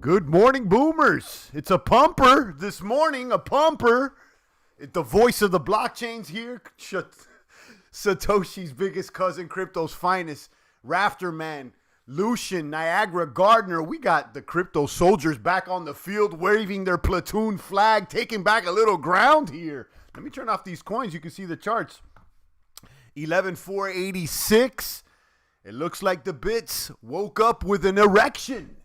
Good morning, boomers. It's a pumper this morning, a pumper. The voice of the blockchain's here. Satoshi's biggest cousin, crypto's finest, Rafter Man, Lucian, Niagara Gardner. We got the crypto soldiers back on the field waving their platoon flag, taking back a little ground here. Let me turn off these coins. You can see the charts. 11,486. It looks like the bits woke up with an erection.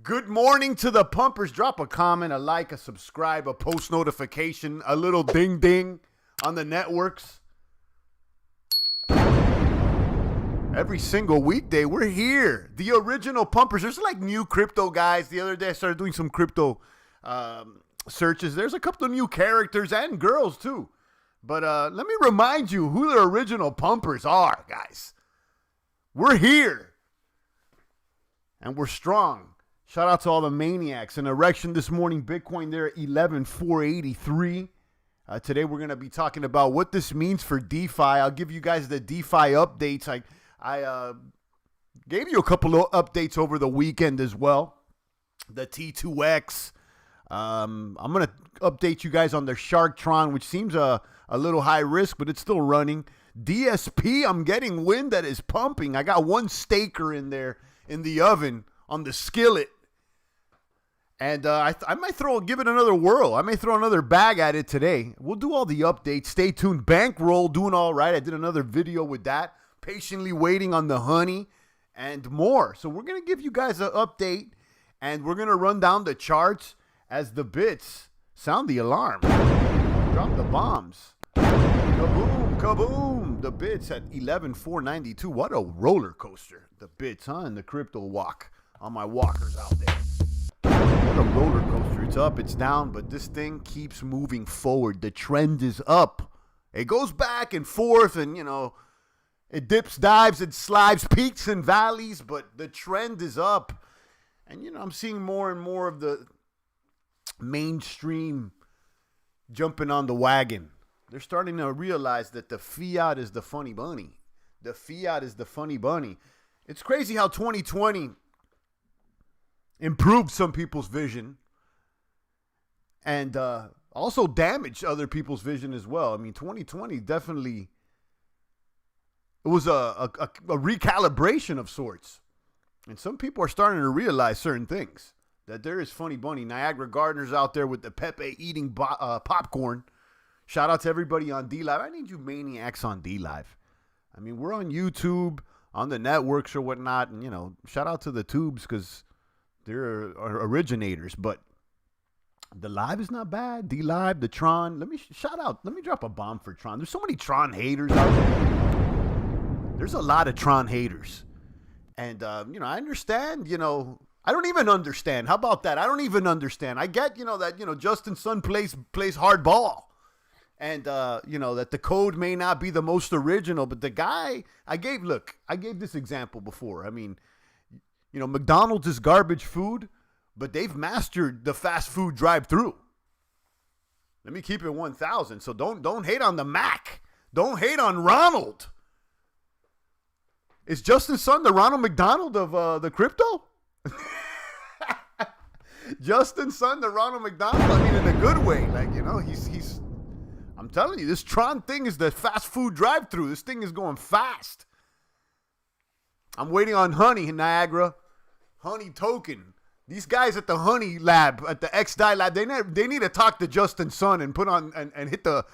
Good morning to the pumpers. Drop a comment, a like, a subscribe, a post notification, a little ding ding on the networks. Every single weekday, we're here. The original pumpers. There's like new crypto guys. The other day, I started doing some crypto searches. There's a couple of new characters and girls too. But let me remind you who the original pumpers are, guys. We're here. And we're strong. Shout out to all the maniacs. An erection this morning. Bitcoin there at 11,483. Today we're going to be talking about what this means for DeFi. I'll give you guys the DeFi updates. I gave you a couple of updates over the weekend as well. The T2X. I'm going to update you guys on the Tron, which seems a little high risk, but it's still running. DSP, I'm getting wind that is pumping. I got one staker in there in the oven on the skillet. And I might give it another whirl. I may throw another bag at it today. We'll do all the updates. Stay tuned. Bankroll doing all right. I did another video with that. Patiently waiting on the honey and more. So we're going to give you guys an update. And we're going to run down the charts as the bits sound the alarm. Drop the bombs. Kaboom, kaboom. The bits at 11,492. What a roller coaster. The bits, huh? And the crypto walk on my walkers out there. What a roller coaster. It's up, it's down, but this thing keeps moving forward. The trend is up. It goes back and forth and, it dips, dives, it slides, peaks and valleys, but the trend is up. And, I'm seeing more and more of the mainstream jumping on the wagon. They're starting to realize that the fiat is the funny bunny. The fiat is the funny bunny. It's crazy how 2020 improved some people's vision and also damaged other people's vision as well. I mean, 2020 definitely, it was a recalibration of sorts. And some people are starting to realize certain things, that there is funny bunny. Niagara Gardner's out there with the Pepe eating popcorn. Shout out to everybody on DLive. I need you maniacs on DLive. I mean, we're on YouTube, on the networks or whatnot. And, shout out to the tubes because they're originators, but the live is not bad. DLive, the Tron. Let me drop a bomb for Tron. There's so many Tron haters out there. There's a lot of Tron haters. And, I understand, I don't even understand. How about that? I don't even understand. I get, that, Justin Sun plays hard ball. And, that the code may not be the most original, but the guy, I gave this example before. I mean, McDonald's is garbage food, but they've mastered the fast food drive-through. Let me keep it 1,000. So don't hate on the Mac. Don't hate on Ronald. Is Justin Sun the Ronald McDonald of the crypto? Justin Sun the Ronald McDonald? I mean, in a good way. Like, he's. I'm telling you, this Tron thing is the fast food drive-through. This thing is going fast. I'm waiting on Honey in Niagara. Honey token. These guys at the Honey lab, at the XDI lab, they need to talk to Justin Sun and put on and hit the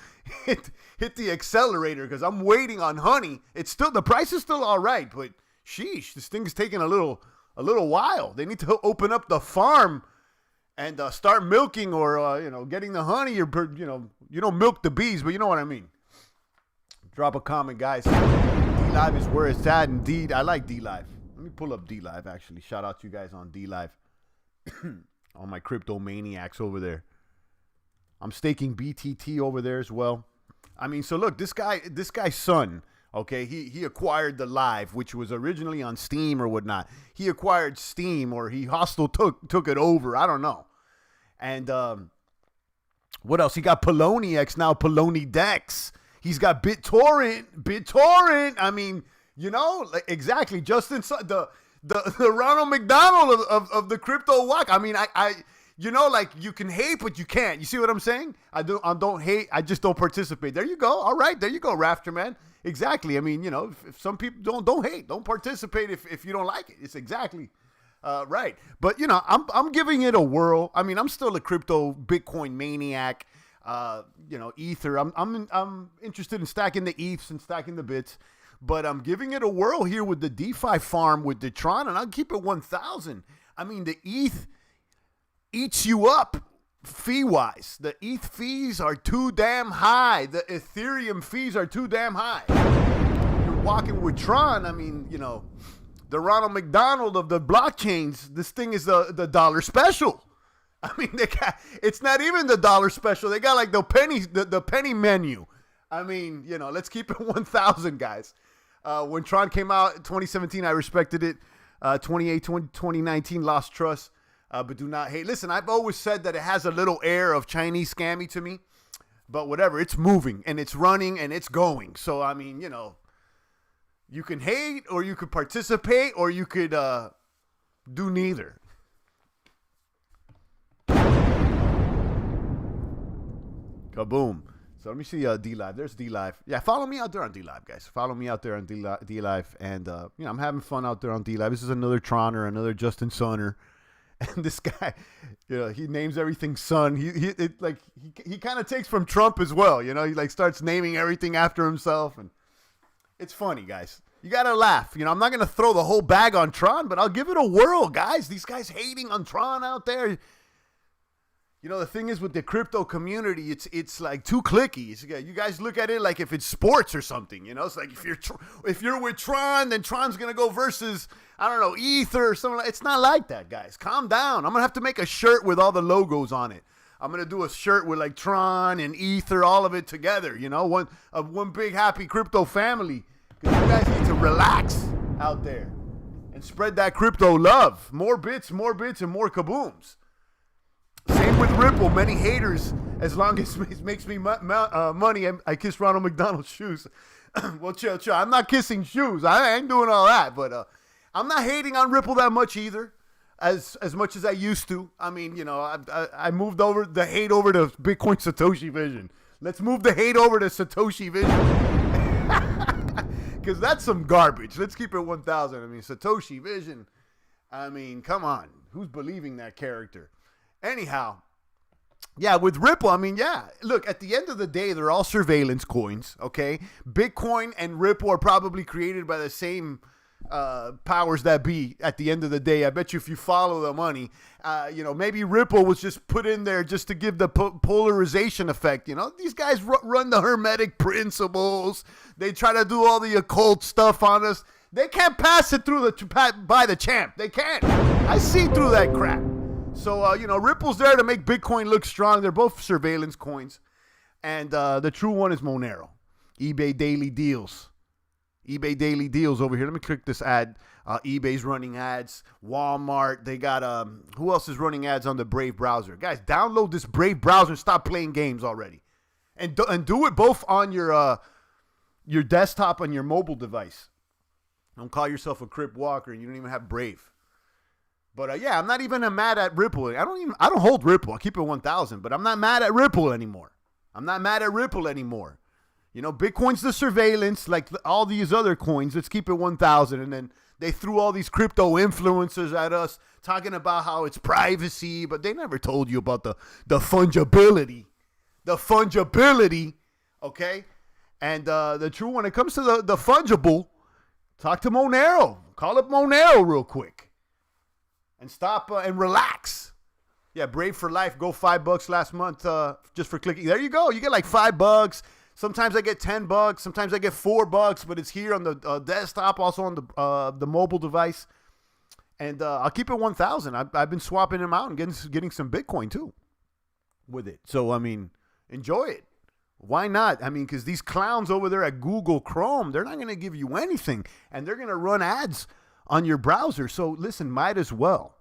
accelerator because I'm waiting on Honey. It's still, the price is still all right, but sheesh, this thing's taking a little while. They need to open up the farm and start milking or getting the honey or you don't milk the bees, but you know what I mean. Drop a comment, guys. DLive is where it's at. Indeed, I like DLive. Let me pull up DLive, actually. Shout out to you guys on DLive. All my crypto maniacs over there. I'm staking BTT over there as well. I mean, so look, this guy's son, okay, he acquired the Live, which was originally on Steam or whatnot. He acquired Steam or he hostile took it over. I don't know. And what else? He got Poloniex, now Poloni Dex. He's got BitTorrent. I mean, exactly. Justin, the Ronald McDonald of the crypto walk. I mean, I like you can hate, but you can't. You see what I'm saying? I don't hate. I just don't participate. There you go. All right, there you go, Rafter man. Exactly. I mean, if some people don't hate, don't participate if you don't like it. It's exactly right. But I'm giving it a whirl. I mean, I'm still a crypto Bitcoin maniac. Ether. I'm interested in stacking the ETHs and stacking the bits. But I'm giving it a whirl here with the DeFi farm with the Tron, and I'll keep it 1,000. I mean, the ETH eats you up fee-wise. The ETH fees are too damn high. The Ethereum fees are too damn high. You're walking with Tron. I mean, the Ronald McDonald of the blockchains. This thing is the dollar special. I mean, it's not even the dollar special. They got like the penny menu. I mean, let's keep it 1,000, guys. When Tron came out in 2017, I respected it. 2019, lost trust, but do not hate. Listen, I've always said that it has a little air of Chinese scammy to me, but whatever. It's moving, and it's running, and it's going. So, I mean, you can hate, or you could participate, or you could do neither. Kaboom. So let me see D-Live. There's D-Live. Yeah, follow me out there on D-Live, guys. Follow me out there on D-Live. And, I'm having fun out there on D-Live. This is another Troner, another Justin Sunner. And this guy, he names everything Sun. He kind of takes from Trump as well. He like starts naming everything after himself. And it's funny, guys. You got to laugh. I'm not going to throw the whole bag on Tron, but I'll give it a whirl, guys. These guys hating on Tron out there. The thing is with the crypto community, it's like too clicky. You guys look at it like if it's sports or something. It's like if you're with Tron, then Tron's gonna go versus Ether or something. It's not like that, guys. Calm down. I'm gonna have to make a shirt with all the logos on it. I'm gonna do a shirt with like Tron and Ether, all of it together. One big happy crypto family. Because you guys need to relax out there and spread that crypto love. More bits, and more kabooms. Same with Ripple. Many haters, as long as it makes me money. I kiss Ronald McDonald's shoes. Well, chill. I'm not kissing shoes. I ain't doing all that. But I'm not hating on Ripple that much either, as much as I used to. I mean, I moved the hate over to Bitcoin Satoshi Vision. Let's move the hate over to Satoshi Vision. Because that's some garbage. Let's keep it 1,000. I mean, Satoshi Vision. I mean, come on. Who's believing that character? Anyhow, yeah, with Ripple, I mean, yeah, look, at the end of the day, they're all surveillance coins, okay? Bitcoin and Ripple are probably created by the same powers that be at the end of the day. I bet you if you follow the money, maybe Ripple was just put in there just to give the polarization effect. These guys run the hermetic principles. They try to do all the occult stuff on us. They can't pass it through by the champ. They can't. I see through that crap. So, Ripple's there to make Bitcoin look strong. They're both surveillance coins. And the true one is Monero. eBay Daily Deals. eBay Daily Deals over here. Let me click this ad. eBay's running ads. Walmart. They got, who else is running ads on the Brave browser? Guys, download this Brave browser and stop playing games already. And do it both on your desktop and your mobile device. Don't call yourself a Crip Walker and you don't even have Brave. But yeah, I'm not even mad at Ripple. I don't hold Ripple. I keep it 1,000, but I'm not mad at Ripple anymore. Bitcoin's the surveillance, like all these other coins. Let's keep it 1,000. And then they threw all these crypto influencers at us talking about how it's privacy, but they never told you about the fungibility. Okay? And the true, when it comes to the fungible, talk to Monero. Call up Monero real quick. And stop and relax. Yeah, Brave for Life. Go $5 last month just for clicking. There you go. You get like $5. Sometimes I get $10. Sometimes I get $4. But it's here on the desktop, also on the mobile device. And I'll keep it 1,000. I've been swapping them out and getting some Bitcoin too with it. So I mean, enjoy it. Why not? I mean, because these clowns over there at Google Chrome, they're not going to give you anything, and they're going to run ads on your browser. So listen, might as well,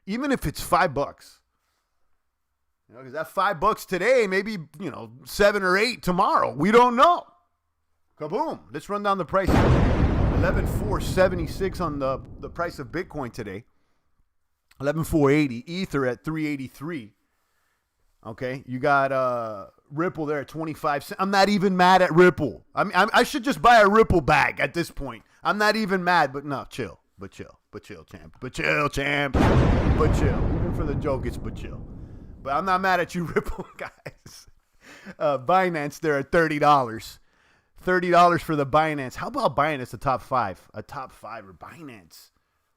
even if it's $5, because that $5 today, maybe, 7 or 8 tomorrow. We don't know. Kaboom. Let's run down the price. 11,476 on the price of Bitcoin today. 11,480. Ether at 383. Okay, you got Ripple there at 25 cents. I'm not even mad at Ripple. I should just buy a Ripple bag at this point. I'm not even mad, but no, chill. But chill, champ. But chill, champ. But chill. Even for the joke, it's but chill. But I'm not mad at you, Ripple guys. Binance there at $30. $30 for the Binance. How about Binance, the top five? A top five or Binance.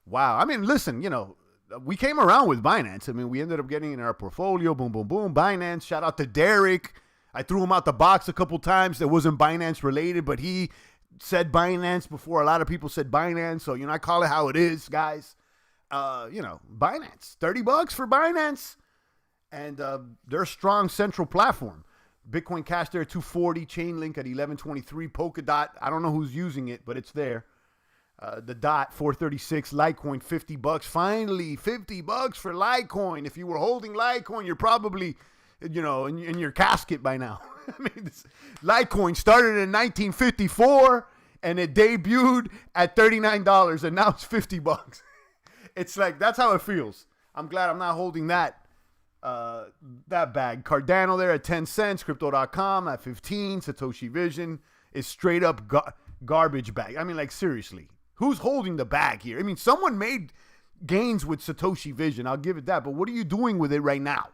Wow. I mean, listen, you know, we came around with Binance. I mean, we ended up getting in our portfolio. Boom, boom, boom. Binance. Shout out to Derek. I threw him out the box a couple times. That wasn't Binance related, but he said Binance before a lot of people said Binance. So, you know, I call it how it is, guys. You know, Binance. $30 for Binance. And they're a strong central platform. Bitcoin Cash there at 240. Chainlink at 1123. Polkadot. I don't know who's using it, but it's there. The DOT 436. Litecoin $50. Finally, $50 for Litecoin. If you were holding Litecoin, you're probably, you know, in your casket by now. I mean, Litecoin started in 1954 and it debuted at $39 and now it's $50. It's like, that's how it feels. I'm glad I'm not holding that bag. Cardano there at 10 cents. Crypto.com at 15. Satoshi Vision is straight up garbage bag. I mean, like, seriously. Who's holding the bag here? I mean, someone made gains with Satoshi Vision. I'll give it that. But what are you doing with it right now?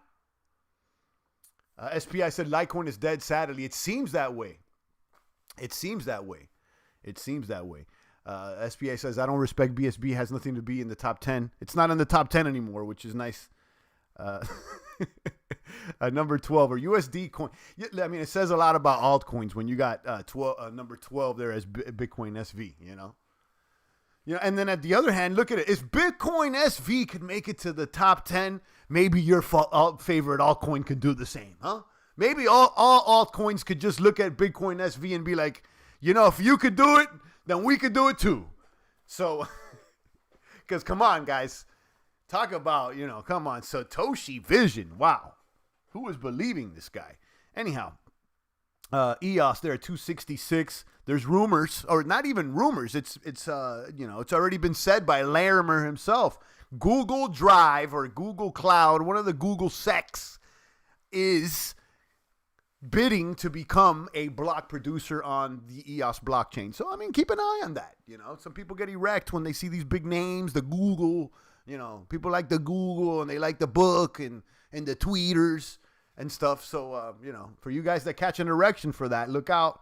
SPI said Litecoin is dead, sadly. It seems that way. SPI says, I don't respect BSB. Has nothing to be in the top 10. It's not in the top 10 anymore, which is nice. Number 12 or USD coin. I mean, it says a lot about altcoins when you got number 12 there as Bitcoin SV, you know? And then at the other hand, look at it. If Bitcoin SV could make it to the top 10, maybe your favorite altcoin could do the same, huh? Maybe all altcoins could just look at Bitcoin SV and be like, you know, if you could do it, then we could do it too. So, because come on, guys. Talk about, you know, come on. Satoshi Vision. Wow. Who was believing this guy? Anyhow, EOS there at 266. There's rumors, or not even rumors. It's you know, it's already been said by Larimer himself. Google Drive or Google Cloud, one of the Google secs, is bidding to become a block producer on the EOS blockchain. So, I mean, keep an eye on that. You know, some people get erect when they see these big names, the Google, you know, people like the Google and they like the book and the tweeters and stuff. So, you know, for you guys that catch an erection for that, look out.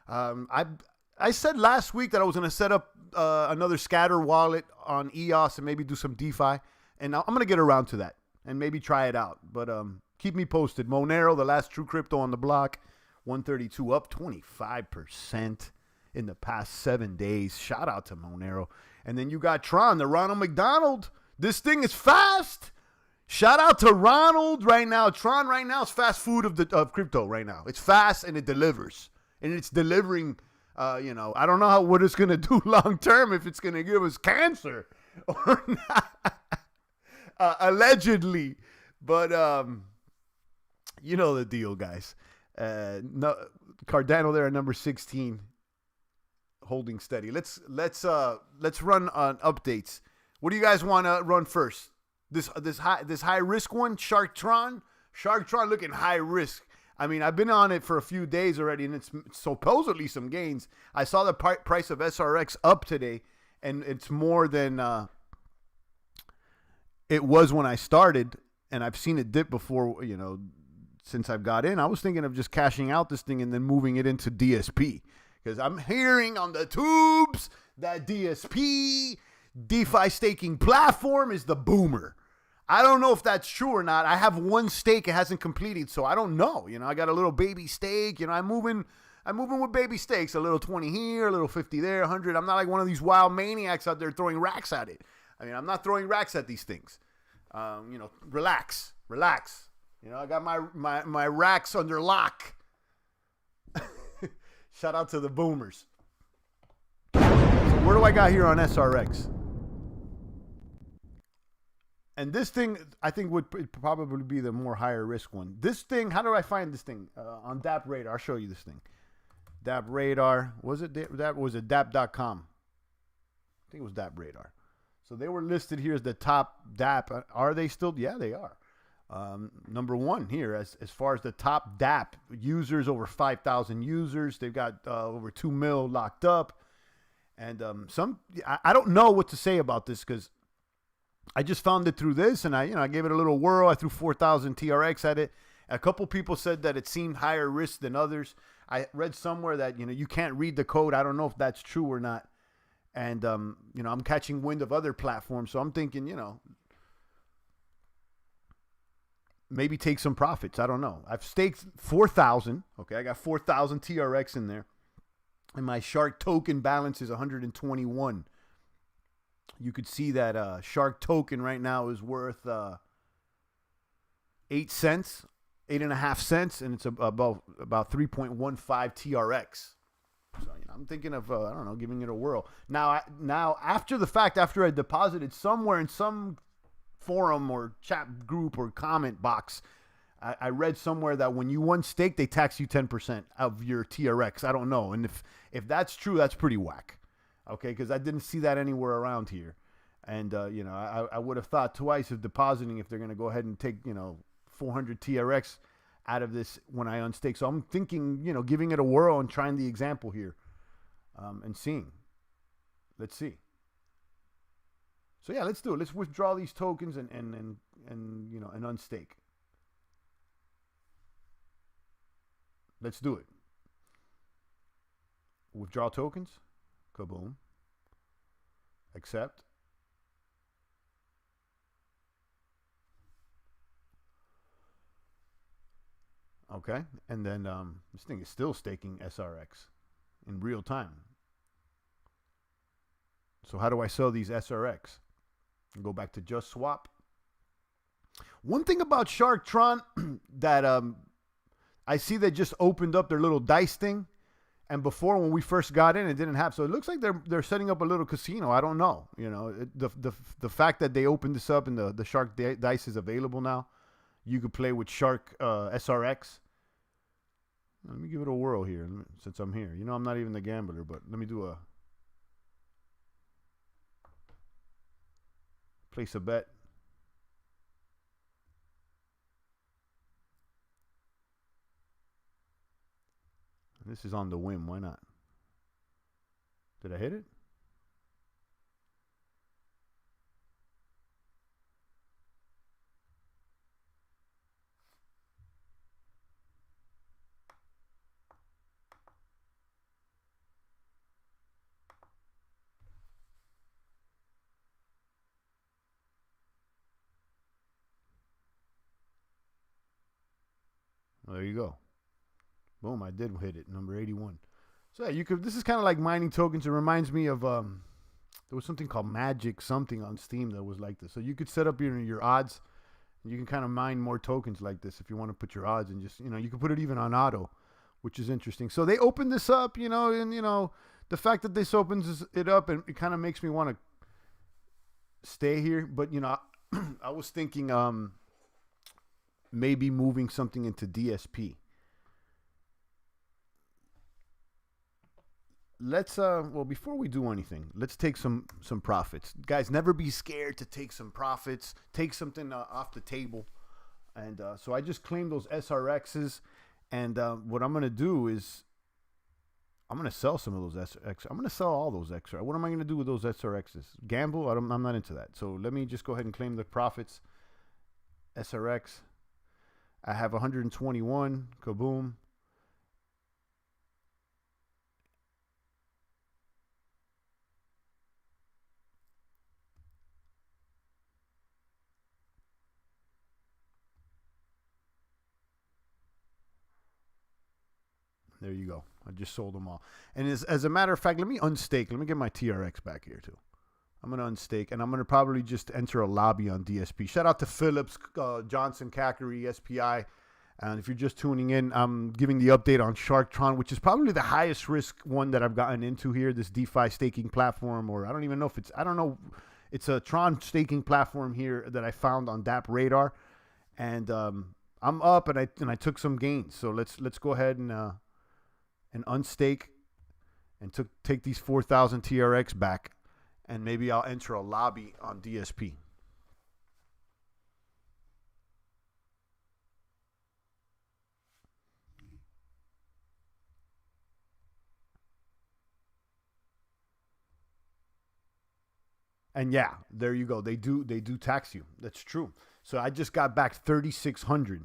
I said last week that I was going to set up another scatter wallet on EOS and maybe do some DeFi. And I'm going to get around to that and maybe try it out. But keep me posted. Monero, the last true crypto on the block, 132 up 25% in the past 7 days. Shout out to Monero. And then you got Tron, the Ronald McDonald. This thing is fast. Shout out to Ronald right now. Tron right now is fast food of crypto right now. It's fast and it delivers. And it's delivering, you know, I don't know what it's going to do long term, if it's going to give us cancer or not. Allegedly. But, you know the deal, guys. No, Cardano there at number 16, holding steady. Let's run on updates. What do you guys want to run first? This high risk one, Shark Tron looking high risk. I mean, I've been on it for a few days already, and it's supposedly some gains. I saw the price of SRX up today, and it's more than it was when I started, and I've seen it dip before, you know, since I've got in. I was thinking of just cashing out this thing and then moving it into DSP, because I'm hearing on the tubes that DSP, DeFi staking platform, is the boomer. I don't know if that's true or not. I have one stake. It hasn't completed, so I don't know. You know, I got a little baby stake. You know, I'm moving with baby stakes. A little 20 here, a little 50 there, 100. I'm not like one of these wild maniacs out there throwing racks at it. I mean, I'm not throwing racks at these things. You know, relax. You know, I got my racks under lock. Shout out to the boomers. So where do I got here on SRX? And this thing, I think, would probably be the more higher risk one. This thing, how do I find this thing? On DAP Radar. I'll show you this thing. DAP Radar. Was it DAP? Was it DAP.com? I think it was DApp Radar. So they were listed here as the top DApp. Are they still? Yeah, they are. Number one here as far as the top DApp users, over 5,000 users. They've got over 2 mil locked up. And I don't know what to say about this because I just found it through this, and I gave it a little whirl. I threw 4,000 TRX at it. A couple people said that it seemed higher risk than others. I read somewhere that you can't read the code. I don't know if that's true or not. And I'm catching wind of other platforms, so I'm thinking maybe take some profits. I don't know. I've staked 4,000. Okay, I got 4,000 TRX in there. And my Shark token balance is 121. You could see that Shark token right now is worth 8 cents, 8.5 cents, and it's about 3.15 TRX. So I'm thinking of I don't know, giving it a whirl. Now after the fact, after I deposited somewhere in some forum or chat group or comment box, I read somewhere that when you unstake, they tax you 10% of your TRX. I don't know. And if that's true, that's pretty whack. Okay, because I didn't see that anywhere around here. And, I would have thought twice of depositing if they're going to go ahead and take, 400 TRX out of this when I unstake. So I'm thinking, giving it a whirl and trying the example here and seeing. Let's see. So, yeah, let's do it. Let's withdraw these tokens and unstake. Let's do it. Withdraw tokens. Kaboom. Accept. Okay. And then this thing is still staking SRX in real time. So how do I sell these SRX? Go back to Just Swap. One thing about Shark Tron that I see they just opened up their little dice thing. And before, when we first got in, it didn't have. So it looks like they're setting up a little casino. I don't know. The fact that they opened this up and the Shark dice is available now. You could play with Shark SRX. Let me give it a whirl here since I'm here. I'm not even the gambler, but let me do place a bet. This is on the whim. Why not? Did I hit it? Well, there you go. Boom, I did hit it, number 81. So yeah, this is kind of like mining tokens. It reminds me of, there was something called Magic something on Steam that was like this. So you could set up your odds, and you can kind of mine more tokens like this if you want to put your odds and just, you can put it even on auto, which is interesting. So they opened this up, and, the fact that this opens it up, and it kind of makes me want to stay here. But, I was thinking maybe moving something into DSP. Let's before we do anything, let's take some profits, guys. Never be scared to take some profits. Take something off the table. And so I just claimed those SRXs, and what I'm gonna do is I'm gonna sell some of those SRX. I'm gonna sell all those XR. What am I gonna do with those SRXs? Gamble? I'm not into that. So let me just go ahead and claim the profits. SRX. I have 121. Kaboom. There you go. I just sold them all. And as a matter of fact, let me unstake. Let me get my TRX back here too. I'm going to unstake, and I'm going to probably just enter a lobby on DSP. Shout out to Phillips, Johnson, Cackery, SPI. And if you're just tuning in, I'm giving the update on Shark Tron, which is probably the highest risk one that I've gotten into here, this DeFi staking platform, or I don't even know if it's a Tron staking platform here that I found on DApp Radar. And I'm up, and I took some gains. So let's go ahead and unstake and take these 4,000 TRX back. and maybe I'll enter a lobby on DSP. And yeah, there you go. They do tax you. That's true. So I just got back 3,600.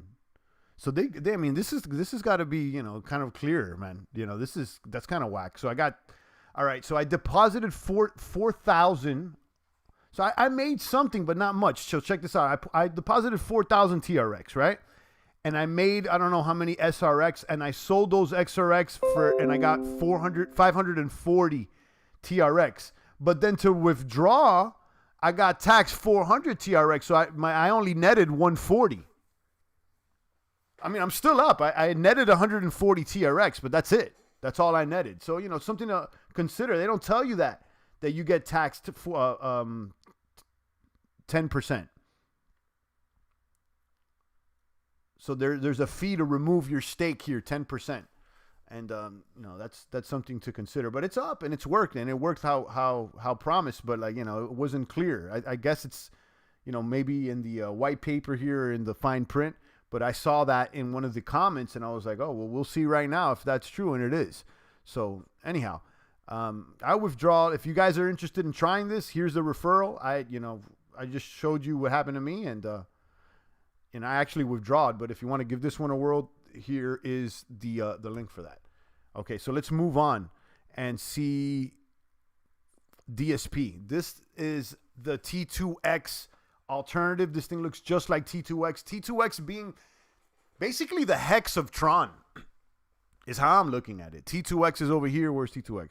So they I mean, this has got to be, you know, kind of clear, man. You know, that's kind of whack. So I got, all right. So I deposited 4,000. So I made something, but not much. So check this out. I deposited 4,000 TRX, right? And I made, I don't know how many SRX, and I sold those XRX and I got 540 TRX. But then to withdraw, I got taxed 400 TRX. So I only netted 140. I mean, I'm still up. I netted 140 TRX, but that's it. That's all I netted. So, you know, something to consider. They don't tell you that you get taxed for 10%. So there's a fee to remove your stake here, 10%. And, you know, that's something to consider. But it's up and it's worked. And it worked how promised. But, like, you know, it wasn't clear. I guess it's, you know, maybe in the white paper here in the fine print. But I saw that in one of the comments, and I was like, oh, well, we'll see right now if that's true, and it is. So anyhow, I withdraw. If you guys are interested in trying this, here's the referral. I just showed you what happened to me, and I actually withdrawed. But if you want to give this one a whirl, here is the link for that. Okay, so let's move on and see DSP. This is the T2X alternative. This thing looks just like T2X. T2X being basically the hex of Tron is how I'm looking at it. T2X is over here. Where's T2X?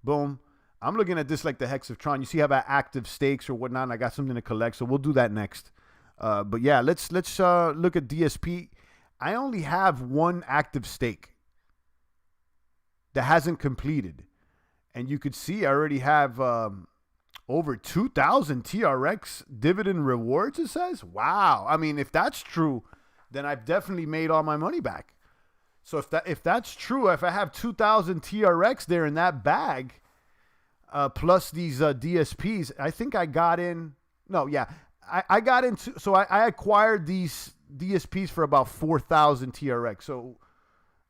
Boom. I'm looking at this like the hex of Tron. You see how I have active stakes or whatnot, and I got something to collect, so we'll do that next. But yeah, let's look at DSP. I only have one active stake that hasn't completed. And you could see I already have over 2,000 TRX dividend rewards, it says. Wow. I mean, if that's true, then I've definitely made all my money back. So if that's true, if I have 2,000 TRX there in that bag, plus these DSPs, I think I got in. No, yeah. I got into, so I acquired these DSPs for about 4,000 TRX. So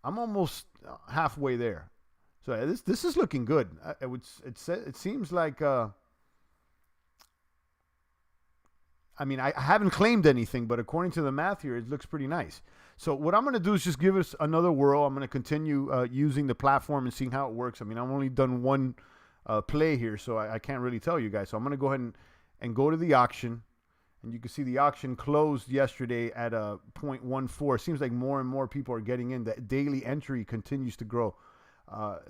I'm almost halfway there. So this is looking good. It seems like, I mean, I haven't claimed anything, but according to the math here, it looks pretty nice. So what I'm going to do is just give us another whirl. I'm going to continue using the platform and seeing how it works. I mean, I've only done one play here, so I can't really tell you guys. So I'm going to go ahead and go to the auction. And you can see the auction closed yesterday at 0.14. It seems like more and more people are getting in. The daily entry continues to grow.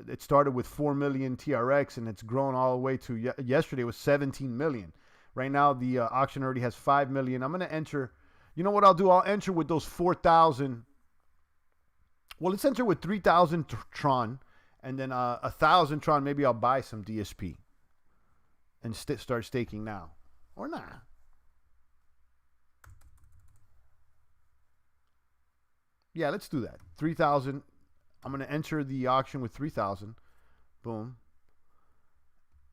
It started with 4 million TRX, and it's grown all the way to yesterday was 17 million. Right now, the auction already has 5 million. I'm going to enter. You know what I'll do? I'll enter with those 4,000. Well, let's enter with 3,000 Tron, and then 1,000 Tron. Maybe I'll buy some DSP and start staking now. Or not. Yeah, let's do that. 3,000. I'm going to enter the auction with 3,000. Boom.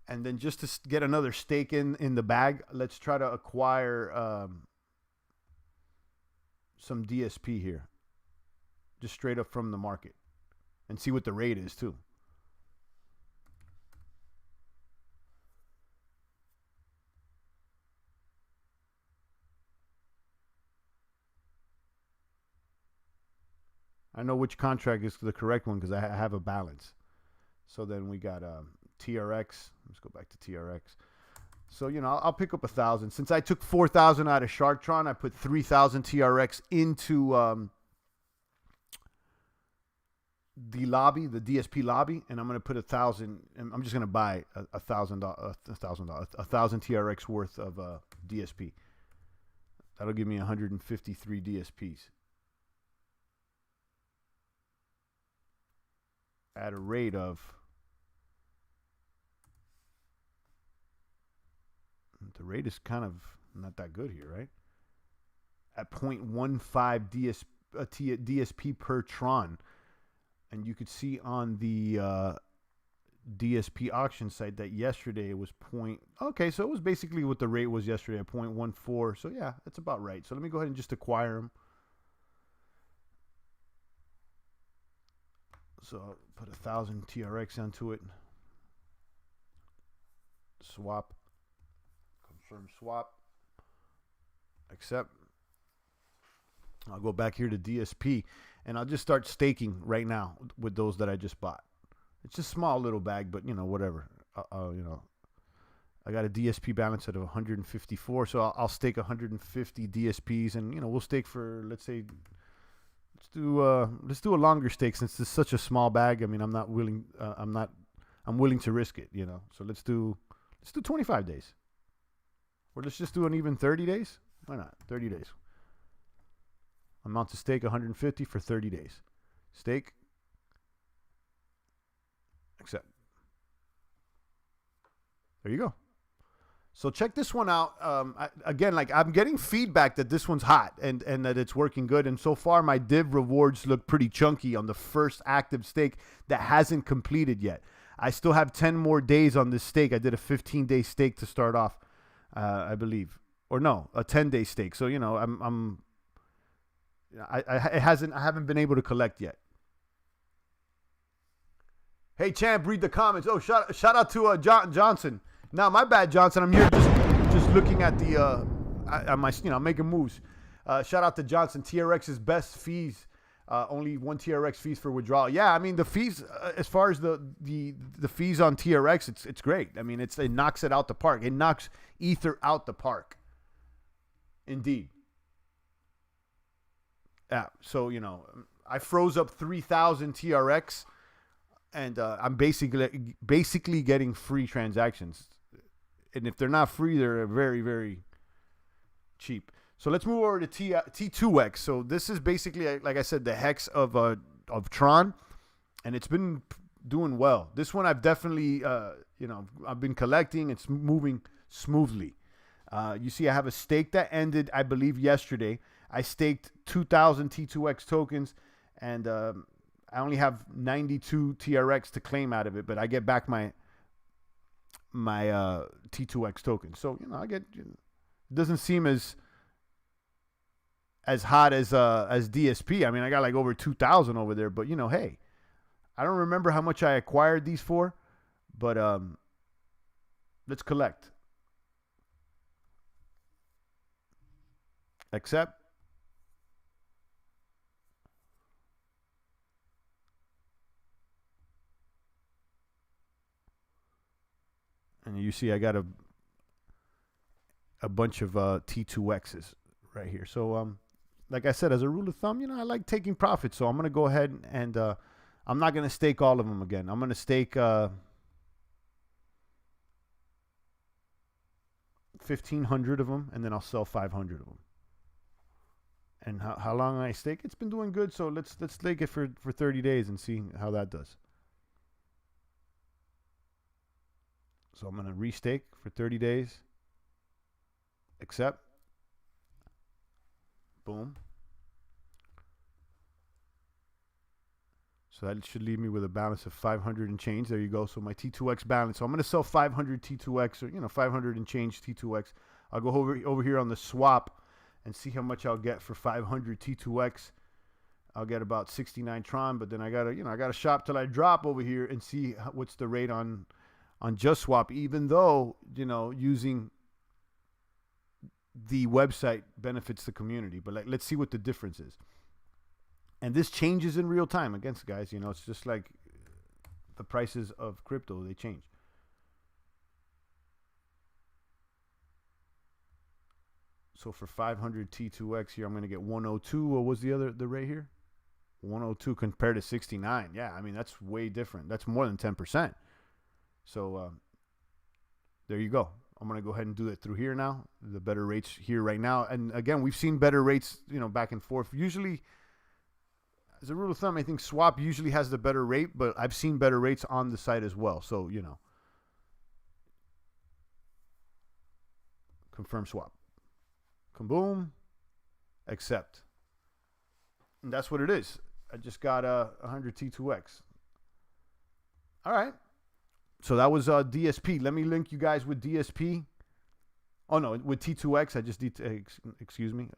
And then just to get another stake in the bag, let's try to acquire some DSP here. Just straight up from the market. And see what the rate is too. I know which contract is the correct one because I have a balance. So then we got TRX. Let's go back to TRX. So, you know, I'll pick up 1,000. Since I took 4,000 out of SharkTron, I put 3,000 TRX into the lobby, the DSP lobby, and I'm going to put 1,000. I'm just going to buy $1,000 TRX worth of DSP. That'll give me 153 DSPs. At a rate of, the rate is kind of not that good here, right? At 0.15 DSP per Tron. And you could see on the DSP auction site that yesterday was point. Okay, so it was basically what the rate was yesterday at 0.14. So yeah, that's about right. So let me go ahead and just acquire them. So I'll put 1,000 TRX onto it. Swap. Confirm swap. Accept. I'll go back here to DSP and I'll just start staking right now with those that I just bought. It's a small little bag, but whatever. I got a DSP balance of 154, so I'll stake 150 DSPs, and we'll stake for, let's do a longer stake since it's such a small bag. I mean, I'm willing to risk it, So let's do 25 days, or let's just do an even 30 days. Why not 30 days? Amount to stake 150 for 30 days. Stake. Accept. There you go. So check this one out. Again, I'm getting feedback that this one's hot and that it's working good. And so far, my div rewards look pretty chunky on the first active stake that hasn't completed yet. I still have 10 more days on this stake. I did a 15-day stake to start off, I believe, or no, a 10-day stake. So I haven't been able to collect yet. Hey, Champ, read the comments. Oh, shout out to Johnson. Now, my bad, Johnson. I'm here just looking at the I'm making moves. Shout out to Johnson. TRX's best fees. Only 1 TRX fees for withdrawal. Yeah, I mean the fees as far as the fees on TRX, it's great. I mean it knocks it out the park. It knocks Ether out the park. Indeed. Yeah. So I froze up 3,000 TRX. And I'm basically getting free transactions. And if they're not free, they're very, very cheap. So let's move over to T2X. So this is basically, like I said, the hex of Tron. And it's been doing well. This one I've definitely, I've been collecting. It's moving smoothly. You see I have a stake that ended, I believe, yesterday. I staked 2,000 T2X tokens. And I only have 92 TRX to claim out of it, but I get back my T2X token. So I get. It doesn't seem as hot as DSP. I mean, I got like over 2,000 over there, but hey, I don't remember how much I acquired these for, but let's collect. Accept. And you see I got a bunch of T2Xs right here. So, like I said, as a rule of thumb, I like taking profits. So I'm going to go ahead and I'm not going to stake all of them again. I'm going to stake 1,500 of them, and then I'll sell 500 of them. And how long I stake? It's been doing good. So let's stake it for 30 days and see how that does. So I'm going to restake for 30 days. Accept. Boom. So that should leave me with a balance of 500 and change. There you go. So my T2X balance. So I'm going to sell 500 T2X, or 500 and change T2X. I'll go over here on the swap and see how much I'll get for 500 T2X. I'll get about 69 Tron, but then I gotta shop till I drop over here and see what's the rate on Just Swap, even though, using the website benefits the community. But let's see what the difference is. And this changes in real time. Again, guys, it's just like the prices of crypto, they change. So for 500 T2X here, I'm going to get 102. What was the rate here? 102 compared to 69. Yeah, I mean, that's way different. That's more than 10%. So there you go. I'm going to go ahead and do it through here now. The better rates here right now. And again, we've seen better rates, back and forth. Usually, as a rule of thumb, I think Swap usually has the better rate, but I've seen better rates on the site as well. So, confirm swap. Kaboom. Accept. And that's what it is. I just got 100 T2X. All right. So that was DSP. Let me link you guys with DSP. Oh no, with T2X. I just need to, excuse me.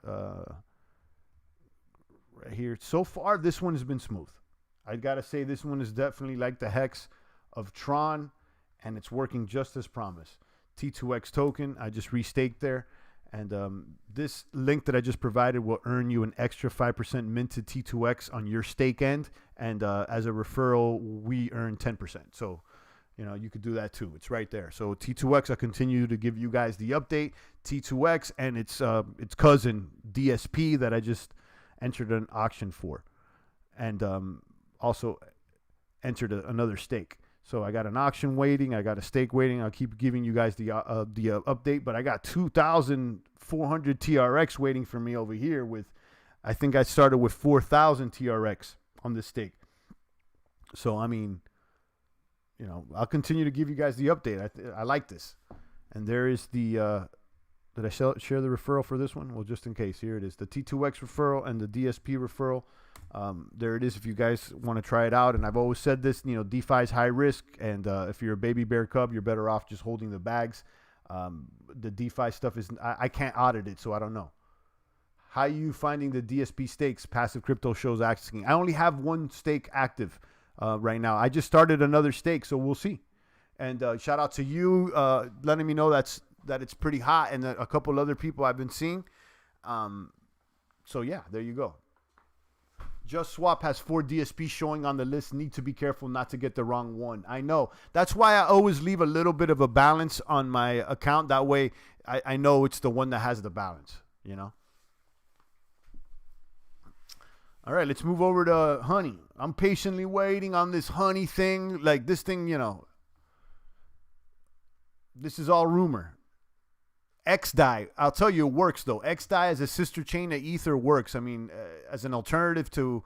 Right here. So far, this one has been smooth. I gotta say, this one is definitely like the hex of Tron, and it's working just as promised. T2X token, I just restaked there, and this link that I just provided will earn you an extra 5% minted T2X on your stake end, and as a referral, we earn 10%. So, you know, you could do that too. It's right there. So T2X, I continue to give you guys the update. T2X and its cousin DSP that I just entered an auction for, and also entered another stake. So I got an auction waiting, I got a stake waiting. I'll keep giving you guys the update, but I got 2,400 TRX waiting for me over here. With, I think I started with 4,000 TRX on this stake. So I mean, you know, I'll continue to give you guys the update. I like this, and there is the. Did I share the referral for this one? Well, just in case, here it is. The T2X referral and the DSP referral. There it is if you guys want to try it out. And I've always said this, you know, DeFi is high risk. And if you're a baby bear cub, you're better off just holding the bags. The DeFi stuff is, I can't audit it, so I don't know. How are you finding the DSP stakes? Passive Crypto Shows asking. I only have one stake active right now. I just started another stake, so we'll see. And shout out to you letting me know that it's pretty hot, and a couple other people I've been seeing. So yeah, there you go. Just Swap has 4 DSP showing on the list. Need to be careful not to get the wrong one. I know. That's why I always leave a little bit of a balance on my account. That way I know it's the one that has the balance, you know. All right, let's move over to Honey. I'm patiently waiting on this Honey thing. Like this thing, you know, this is all rumor. XDAI, I'll tell you, it works though. XDAI as a sister chain to Ether works. I mean, as an alternative to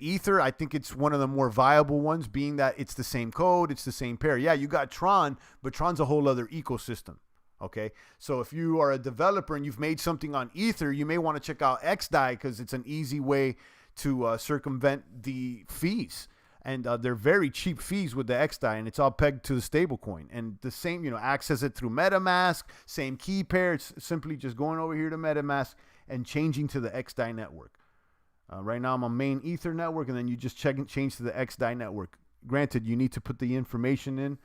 Ether, I think it's one of the more viable ones, being that it's the same code, it's the same pair. Yeah, you got Tron, but Tron's a whole other ecosystem. Okay, so if you are a developer and you've made something on Ether, you may want to check out XDAI because it's an easy way to circumvent the fees. And they're very cheap fees with the XDAI, and it's all pegged to the stablecoin. And the same, you know, access it through MetaMask, same key pair. It's simply just going over here to MetaMask and changing to the XDAI network. Right now I'm on main Ether network, and then you just change to the XDAI network. Granted, you need to put the information in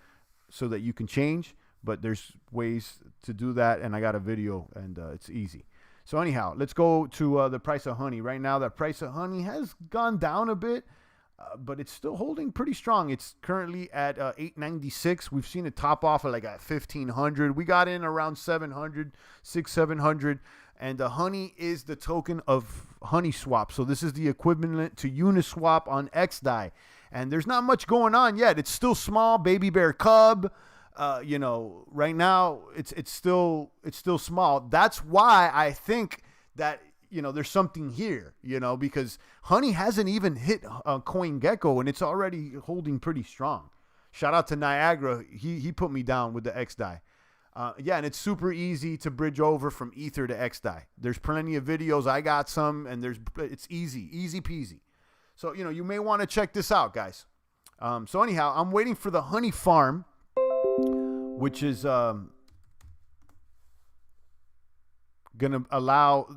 so that you can change, but there's ways to do that, and I got a video, and it's easy. So anyhow, let's go to the price of Honey. Right now, that price of Honey has gone down a bit. But it's still holding pretty strong. It's currently at 896. We've seen it top off at like at 1500. We got in around 700, 700. And Honey is the token of Honey Swap. So this is the equivalent to Uniswap on XDAI. And there's not much going on yet. It's still small, baby bear cub. You know, right now it's still small. That's why I think that, you know, there's something here, you know, because Honey hasn't even hit CoinGecko, and it's already holding pretty strong. Shout out to Niagara. He put me down with the XDAI. Yeah, and it's super easy to bridge over from Ether to XDAI. There's plenty of videos. I got some, and it's easy peasy. So, you know, you may want to check this out, guys. So anyhow, I'm waiting for the Honey Farm, which is going to allow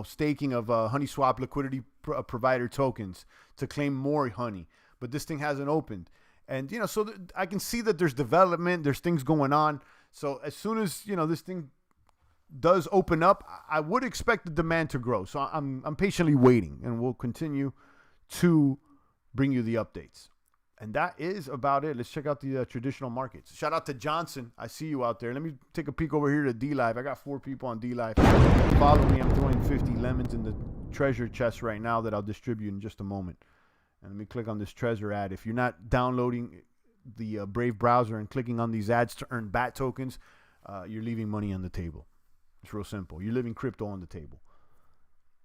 staking of HoneySwap liquidity provider tokens to claim more honey, but this thing hasn't opened. And you know, so I can see that there's development, there's things going on. So as soon as, you know, this thing does open up, I would expect the demand to grow. So I'm patiently waiting, and we'll continue to bring you the updates. And that is about it. Let's check out the traditional markets. Shout out to Johnson. I see you out there. Let me take a peek over here to D-Live. I got 4 people on D-Live. Follow me. I'm throwing 50 lemons in the treasure chest right now that I'll distribute in just a moment. And let me click on this treasure ad. If you're not downloading the Brave browser and clicking on these ads to earn BAT tokens, you're leaving money on the table. It's real simple. You're leaving crypto on the table.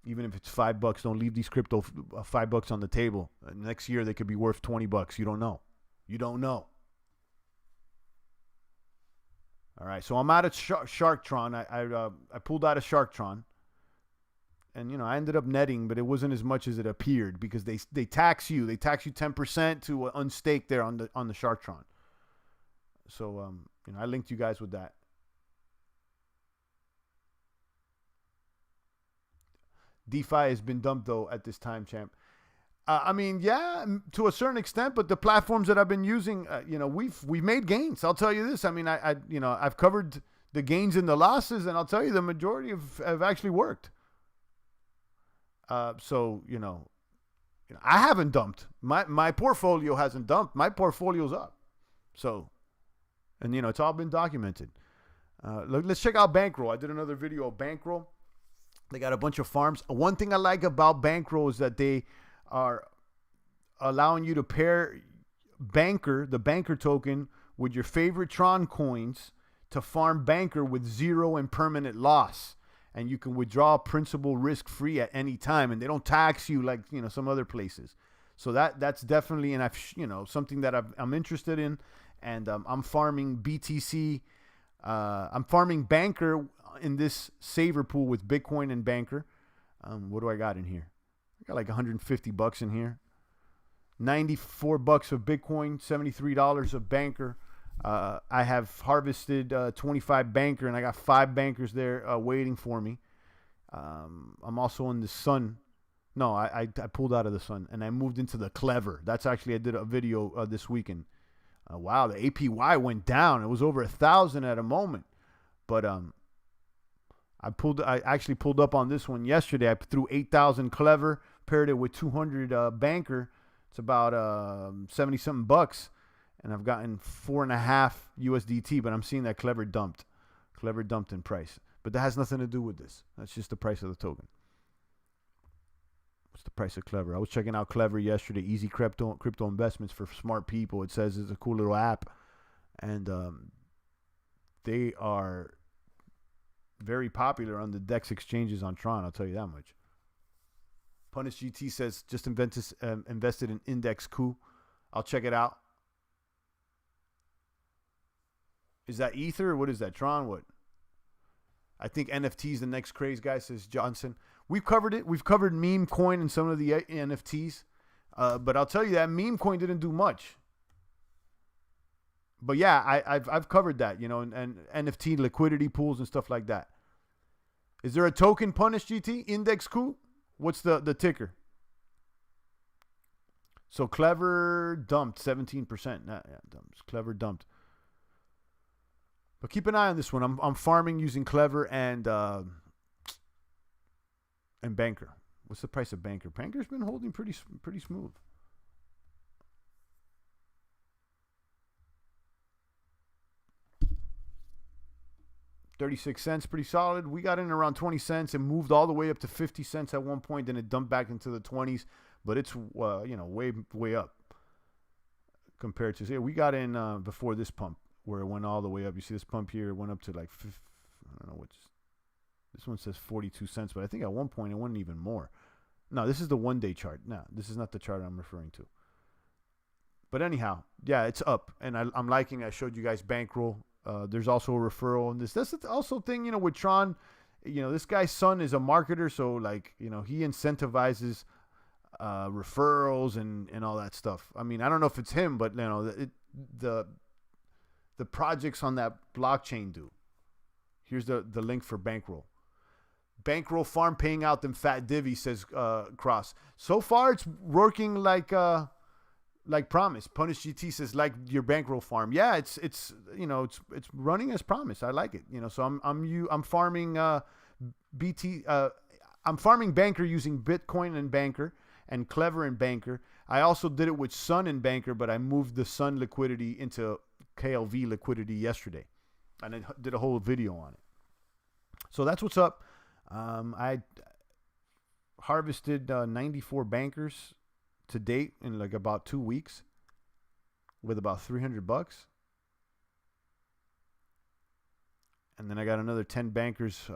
Even if it's $5, don't leave these crypto $5 on the table. Next year they could be worth $20. You don't know. You don't know. All right, so I'm out of Sharktron. I pulled out of Sharktron, and you know, I ended up netting, but it wasn't as much as it appeared because they tax you. They tax you 10% to unstake there on the Sharktron. So I linked you guys with that. DeFi has been dumped though at this time, champ. I mean, yeah, to a certain extent, but the platforms that I've been using, we've made gains. I'll tell you this. I mean, I've covered the gains and the losses, and I'll tell you the majority have actually worked. So I haven't dumped. My portfolio hasn't dumped. My portfolio's up. So, and it's all been documented. Let's check out Bankroll. I did another video of Bankroll. They got a bunch of farms. One thing I like about Bankroll is that they are allowing you to pair the Banker token, with your favorite Tron coins to farm Banker with 0 and permanent loss. And you can withdraw principal risk-free at any time, and they don't tax you like some other places. So that's definitely something that I'm interested in, and I'm farming BTC. I'm farming Banker in this saver pool with Bitcoin and Banker. What do I got in here? I got like $150 in here. $94 of Bitcoin, $73 of Banker. I have harvested 25 Banker, and I got 5 Bankers there waiting for me. I'm also in the Sun. No, I pulled out of the Sun, and I moved into the Clever. That's actually, I did a video this weekend. Wow, the APY went down. It was over 1,000 at a moment. But I actually pulled up on this one yesterday. I threw 8,000 Clever, paired it with 200 Banker. It's about 70-something bucks. And I've gotten 4.5 USDT, but I'm seeing that Clever dumped in price. But that has nothing to do with this. That's just the price of the token. What's the price of Clever? I was checking out Clever yesterday. Easy crypto investments for smart people. It says it's a cool little app, and they are very popular on the DEX exchanges on Tron. I'll tell you that much. Punish GT says just invested in Index Coup. I'll check it out. Is that Ether? What is that? Tron? What? I think NFT is the next craze, guy, says Johnson. We've covered it. We've covered meme coin and some of the NFTs. But I'll tell you that meme coin didn't do much. But yeah, I've covered that, and NFT liquidity pools and stuff like that. Is there a token, Punish GT? Index Coup? What's the ticker? So Clever dumped 17%. Clever dumped. But keep an eye on this one. I'm farming using Clever and Banker. What's the price of Banker? Banker's been holding pretty smooth. $0.36, pretty solid. We got in around 20 cents and moved all the way up to 50 cents at one point. Then it dumped back into the 20s, but it's way up compared to we got in before this pump where it went all the way up. You see this pump here? It went up to like I don't know what's this one says 42 cents, but I think at one point it went even more. No, this is the 1-day chart. No, this is not the chart I'm referring to. But anyhow, yeah, it's up, and I'm liking. I showed you guys Bankroll. There's also a referral, and that's also thing, with Tron. This guy's son is a marketer, so he incentivizes referrals and all that stuff. I mean, I don't know if it's him, but the projects on that blockchain do. Here's the link for Bankroll. Bankroll farm paying out them fat divvies, says Cross. So far, it's working like promised. Punish GT says like your Bankroll farm. Yeah, it's running as promised. I like it. So I'm farming I'm farming Banker using Bitcoin and Banker and Clever and Banker. I also did it with Sun and Banker, but I moved the Sun liquidity into KLV liquidity yesterday, and I did a whole video on it. So that's what's up. I harvested 94 Bankers to date in like about 2 weeks with about $300. And then I got another 10 Bankers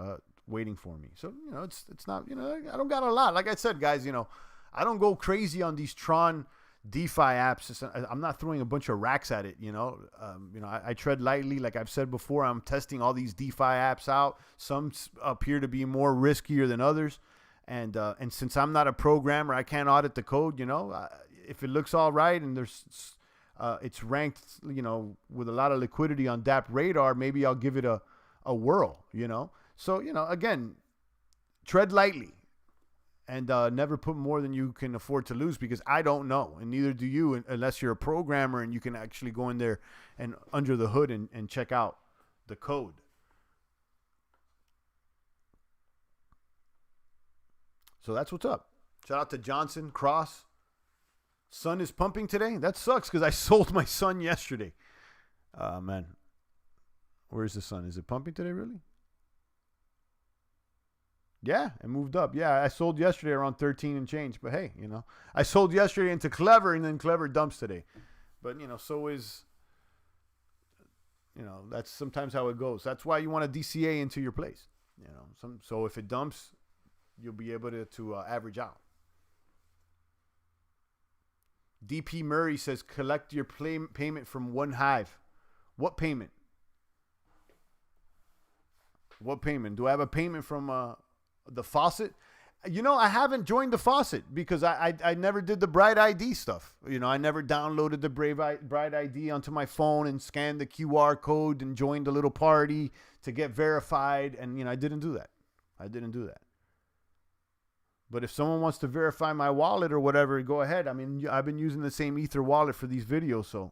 waiting for me. So, it's not, I don't got a lot. Like I said, guys, I don't go crazy on these Tron DeFi apps. I'm not throwing a bunch of racks at it, I tread lightly. Like I've said before, I'm testing all these DeFi apps out. Some appear to be more riskier than others. And since I'm not a programmer, I can't audit the code, if it looks all right and there's it's ranked, with a lot of liquidity on DApp radar, maybe I'll give it a whirl, So, again, tread lightly and never put more than you can afford to lose, because I don't know, and neither do you, unless you're a programmer and you can actually go in there and under the hood and check out the code. So that's what's up. Shout out to Johnson, Cross. Sun is pumping today. That sucks because I sold my Sun yesterday. Man. Where's the Sun? Is it pumping today, really? Yeah, it moved up. Yeah, I sold yesterday around 13 and change. But hey, I sold yesterday into Clever, and then Clever dumps today. But, so is, that's sometimes how it goes. That's why you want to DCA into your place. So if it dumps, you'll be able to average out. DP Murray says, collect your payment from One Hive. What payment? What payment? Do I have a payment from the faucet? I haven't joined the faucet because I never did the Bride ID stuff. I never downloaded the Bride ID onto my phone and scanned the QR code and joined a little party to get verified. And, I didn't do that. But if someone wants to verify my wallet or whatever, go ahead. I mean, I've been using the same Ether wallet for these videos, so.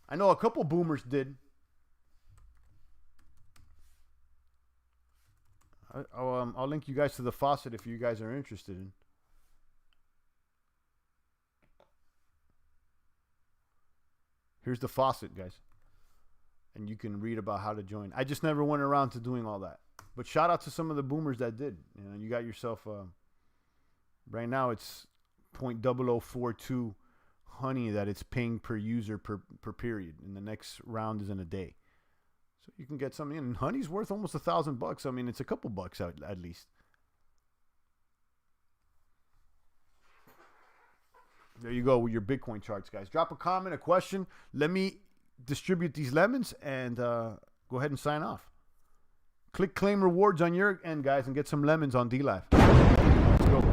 I know a couple boomers did. I'll link you guys to the faucet if you guys are interested in. Here's the faucet, guys. And you can read about how to join. I just never went around to doing all that. But shout out to some of the boomers that did. You got yourself, right now it's 0.0042 honey that it's paying per user per period. And the next round is in a day. So you can get something in. And honey's worth almost $1,000. I mean, it's a couple bucks out at least. There you go with your Bitcoin charts, guys. Drop a comment, a question. Let me distribute these lemons and go ahead and sign off. Click claim rewards on your end, guys, and get some lemons on DLive. Let's go.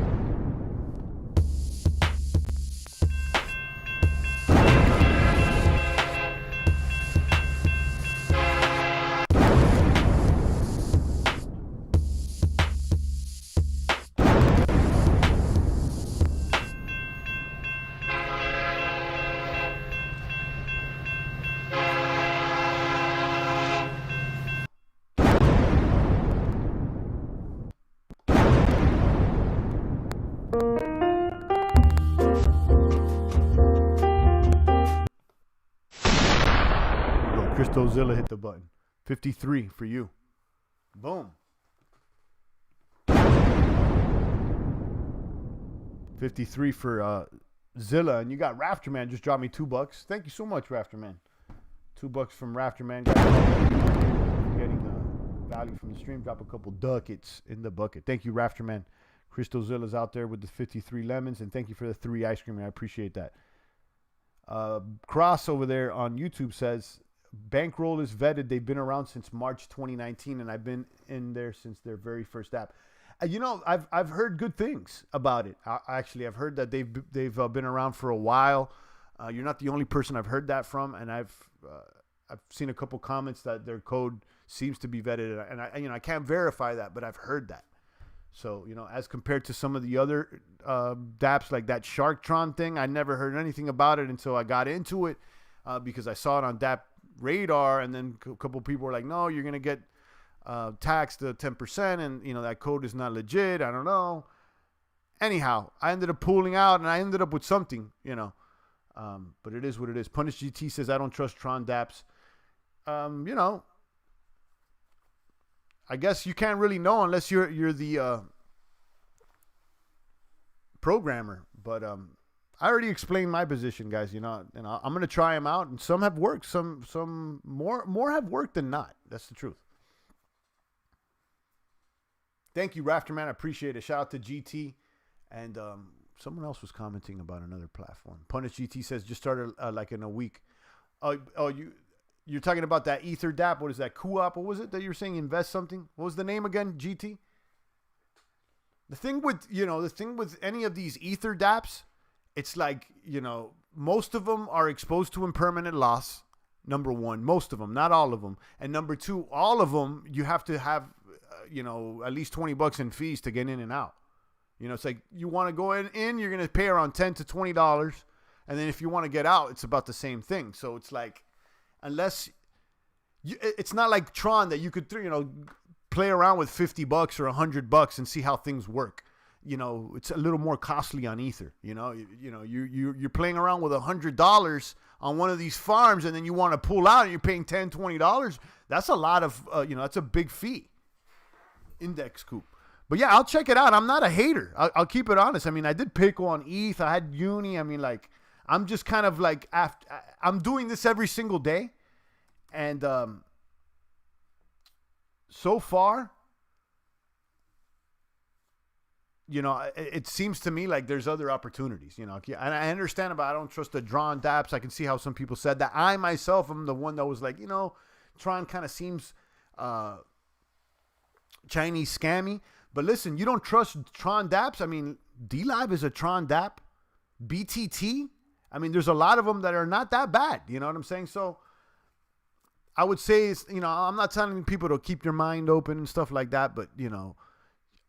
Christozilla hit the button. 53 for you. Boom. 53 for Zilla. And you got Rafterman just dropped me $2. Thank you so much, Rafterman. $2 from Rafterman. Getting value from the stream. Drop a couple ducats in the bucket. Thank you, Rafterman. Christozilla's out there with the 53 lemons. And thank you for the 3 ice cream. I appreciate that. Cross over there on YouTube says, Bankroll is vetted. They've been around since March 2019, and I've been in there since their very first app. I've heard good things about it. I've heard that they've been around for a while. You're not the only person I've heard that from, and I've seen a couple comments that their code seems to be vetted, and I can't verify that, but I've heard that. So as compared to some of the other dApps like that Tron thing, I never heard anything about it until I got into it because I saw it on DApp radar, and then a couple people were like, no, you're gonna get taxed 10%, and that code is not legit. I don't know. Anyhow, I ended up pulling out, and I ended up with something, but it is what it is. Punish GT says, I don't trust Tron dApps. I guess you can't really know unless you're the programmer, but I already explained my position, guys. And I'm gonna try them out, and some have worked. Some more have worked than not. That's the truth. Thank you, Rafterman. I appreciate it. Shout out to GT, and someone else was commenting about another platform. Punish GT says just started like in a week. You're talking about that Ether dApp. What is that? Co-op? What was it that you were saying? Invest something. What was the name again? GT. The thing with any of these Ether dApps it's like, most of them are exposed to impermanent loss. Number one, most of them, not all of them. And number two, all of them, you have to have, at least $20 in fees to get in and out. It's like you want to go in, you're going to pay around $10 to $20. And then if you want to get out, it's about the same thing. So it's like, unless it's not like Tron that you could, play around with $50 or $100 and see how things work. It's a little more costly on Ether. You're playing around with $100 on one of these farms, and then you want to pull out and you're paying $10, $20. That's a lot of, that's a big fee. Index coup. But yeah, I'll check it out. I'm not a hater. I'll keep it honest. I mean, I did pickle on ETH. I had Uni. I mean, like, I'm just kind of like, I'm doing this every single day. And so far, it seems to me like there's other opportunities, and I understand about, I don't trust the Tron dApps. I can see how some people said that. I myself am the one that was like, Tron kind of seems Chinese scammy. But listen, you don't trust Tron dApps. I mean, DLive is a Tron dApp. BTT, I mean, there's a lot of them that are not that bad. You know what I'm saying? So I would say, I'm not telling people to keep your mind open and stuff like that, but,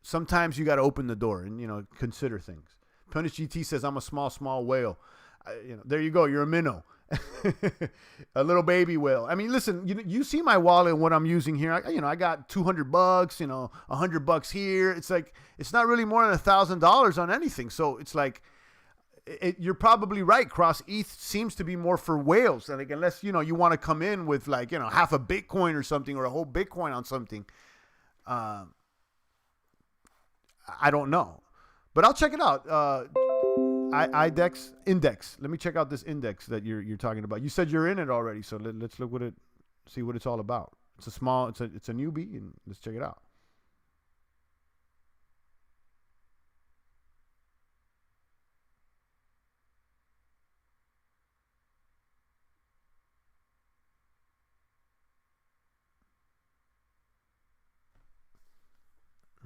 sometimes you got to open the door and, consider things. Punish GT says, I'm a small whale. There you go. You're a minnow. A little baby whale. I mean, listen, you see my wallet and what I'm using here. I got $200, $100 here. It's like, it's not really more than $1,000 on anything. So it's like, you're probably right. Cross ETH seems to be more for whales. Like, unless, you want to come in with like, half a Bitcoin or something, or a whole Bitcoin on something. I don't know, but I'll check it out. Index. Let me check out this index that you're talking about. You said you're in it already, so let's look see what it's all about. It's a newbie, and let's check it out.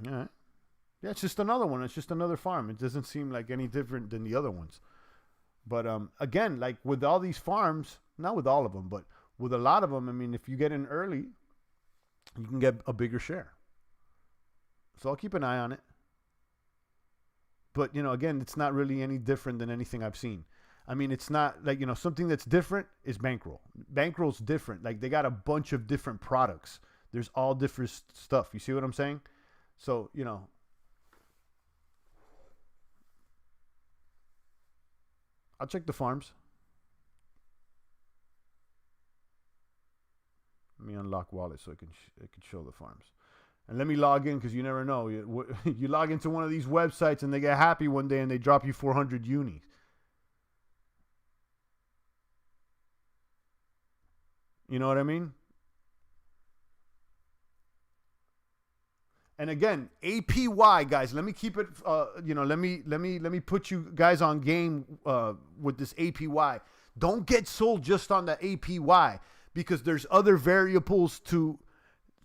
All right. Yeah, it's just another one. It's just another farm. It doesn't seem like any different than the other ones. But again, like with all these farms, not with all of them, but with a lot of them, I mean, if you get in early, you can get a bigger share. So I'll keep an eye on it. But, again, it's not really any different than anything I've seen. I mean, it's not like, something that's different is Bankroll. Bankroll's different. Like, they got a bunch of different products. There's all different stuff. You see what I'm saying? So, I'll check the farms. Let me unlock wallet so I can show the farms. And let me log in, because you never know. You log into one of these websites and they get happy one day and they drop you 400 unis. You know what I mean? And again, APY, guys, let me keep it, let me put you guys on game with this APY. Don't get sold just on the APY, because there's other variables to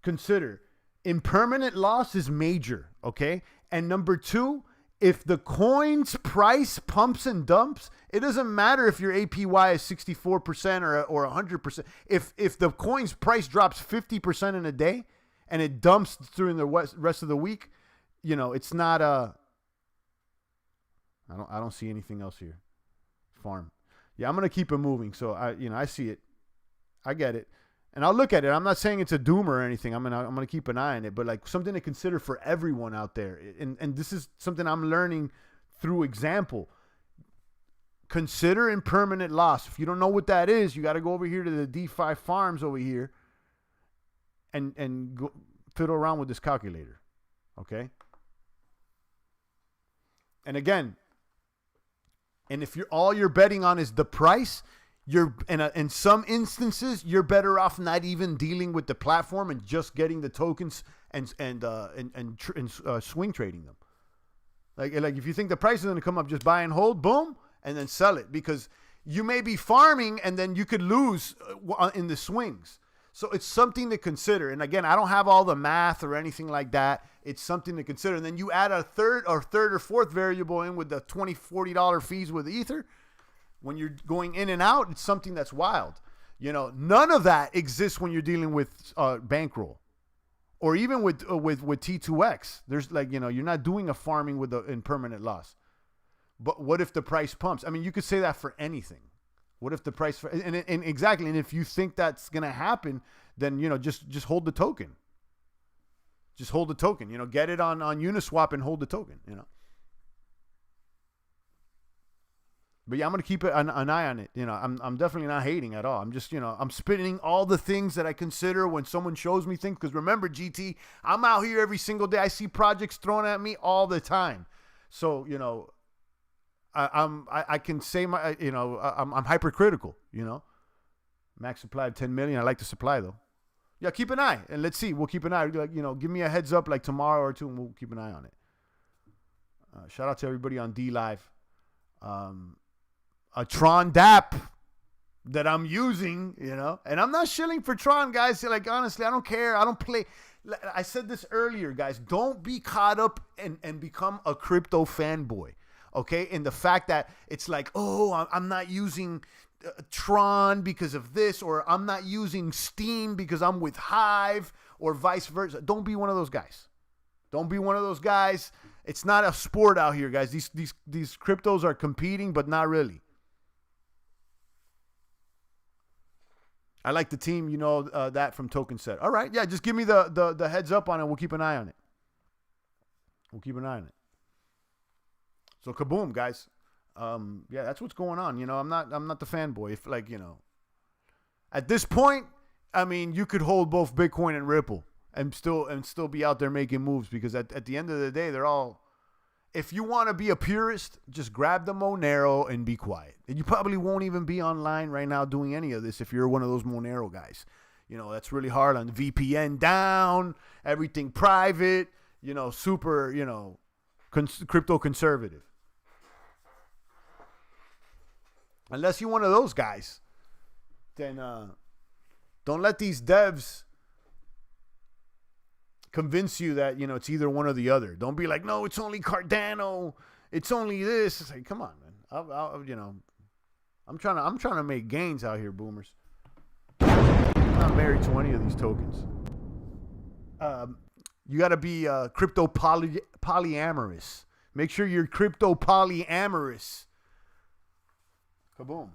consider. Impermanent loss is major, okay? And number two, if the coin's price pumps and dumps, it doesn't matter if your APY is 64% or 100%. If the coin's price drops 50% in a day, and it dumps during the rest of the week, it's not I don't see anything else here. Farm. Yeah, I'm going to keep it moving. So I see it. I get it. And I'll look at it. I'm not saying it's a doom or anything. I'm going to keep an eye on it, but like something to consider for everyone out there. And this is something I'm learning through example. Consider impermanent loss. If you don't know what that is, you got to go over here to the DeFi farms over here. And go fiddle around with this calculator, okay? And again, and if all you're betting on is the price, you're in some instances you're better off not even dealing with the platform and just getting the tokens and swing trading them. Like if you think the price is going to come up, just buy and hold, boom, and then sell it, because you may be farming and then you could lose in the swings. So it's something to consider. And again, I don't have all the math or anything like that. It's something to consider. And then you add a third or fourth variable in with the $20, $40 fees with Ether. When you're going in and out, it's something that's wild. You know, none of that exists when you're dealing with Bankroll or even with T2X. There's like, you know, you're not doing a farming with in permanent loss. But what if the price pumps? I mean, you could say that for anything. What if the price and exactly, and if you think that's gonna happen, then you know just hold the token. Just hold the token. You know, get it on Uniswap and hold the token. You know. But yeah, I'm gonna keep an eye on it. You know, I'm definitely not hating at all. I'm just, you know, I'm spitting all the things that I consider when someone shows me things. Because remember, GT, I'm out here every single day. I see projects thrown at me all the time. So you know. I can say I'm hypercritical, you know. Max supply of 10 million. I like the supply though. Yeah, keep an eye and let's see. We'll keep an eye. Like, you know, give me a heads up like tomorrow or two, and we'll keep an eye on it. Shout out to everybody on D Live. A Tron DApp that I'm using, you know, and I'm not shilling for Tron, guys. Like honestly, I don't care. I don't play. I said this earlier, guys. Don't be caught up and become a crypto fanboy. Okay, and the fact that it's like, oh, I'm not using Tron because of this, or I'm not using Steam because I'm with Hive, or vice versa. Don't be one of those guys. Don't be one of those guys. It's not a sport out here, guys. These cryptos are competing, but not really. I like the team, you know, that from Token Set. All right, yeah, just give me the heads up on it. We'll keep an eye on it. We'll keep an eye on it. So kaboom, guys. Yeah, that's what's going on. You know, I'm not the fanboy. If like, you know, at this point, I mean, you could hold both Bitcoin and Ripple and still be out there making moves, because at the end of the day, they're all. If you want to be a purist, just grab the Monero and be quiet. And you probably won't even be online right now doing any of this if you're one of those Monero guys. You know, that's really hard on VPN down, everything private. You know, super. You know, crypto conservative. Unless you're one of those guys, then don't let these devs convince you that, you know, it's either one or the other. Don't be like, no, it's only Cardano, it's only this. It's like, come on, man. You know, I'm trying to make gains out here, boomers. I'm not married to any of these tokens. You got to be crypto polyamorous. Make sure you're crypto polyamorous. Kaboom.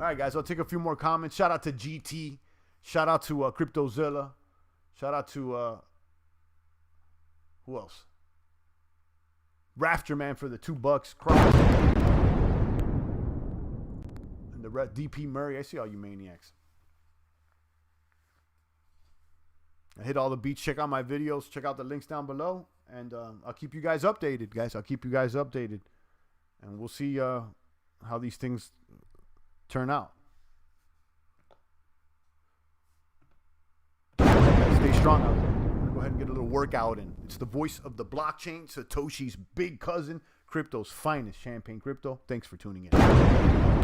All right, guys, I'll take a few more comments. Shout out to GT. Shout out to CryptoZilla. Shout out to, who else? Rafter Man for the $2. Cross. And the DP Murray. I see all you maniacs. I hit all the beats. Check out my videos. Check out the links down below. And I'll keep you guys updated, guys. I'll keep you guys updated. And we'll see how these things turn out. Guys, stay strong out there. I'm going to go ahead and get a little workout in. It's the voice of the blockchain, Satoshi's big cousin, crypto's finest, Champagne Crypto. Thanks for tuning in.